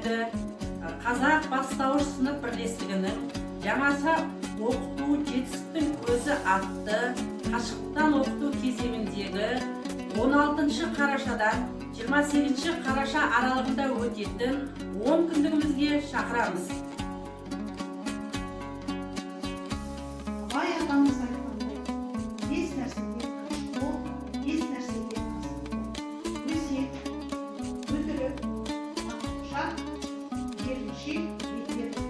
өтеді. Қазақ бастауыш сынып бірлестігінің жаңаша оқыту жетістіктің көзі атты қашықтан оқыту кезеңіндегі 16 қарашадан 28 қараша аралығында өтетін 10 күндігімізге шақырамыз. Абай атамыз айтқандай, бес нәрседен қашық бол, бес нәрседен асық бол. Өсиет, өтірік, ақылшақ, еріншек, еңбек.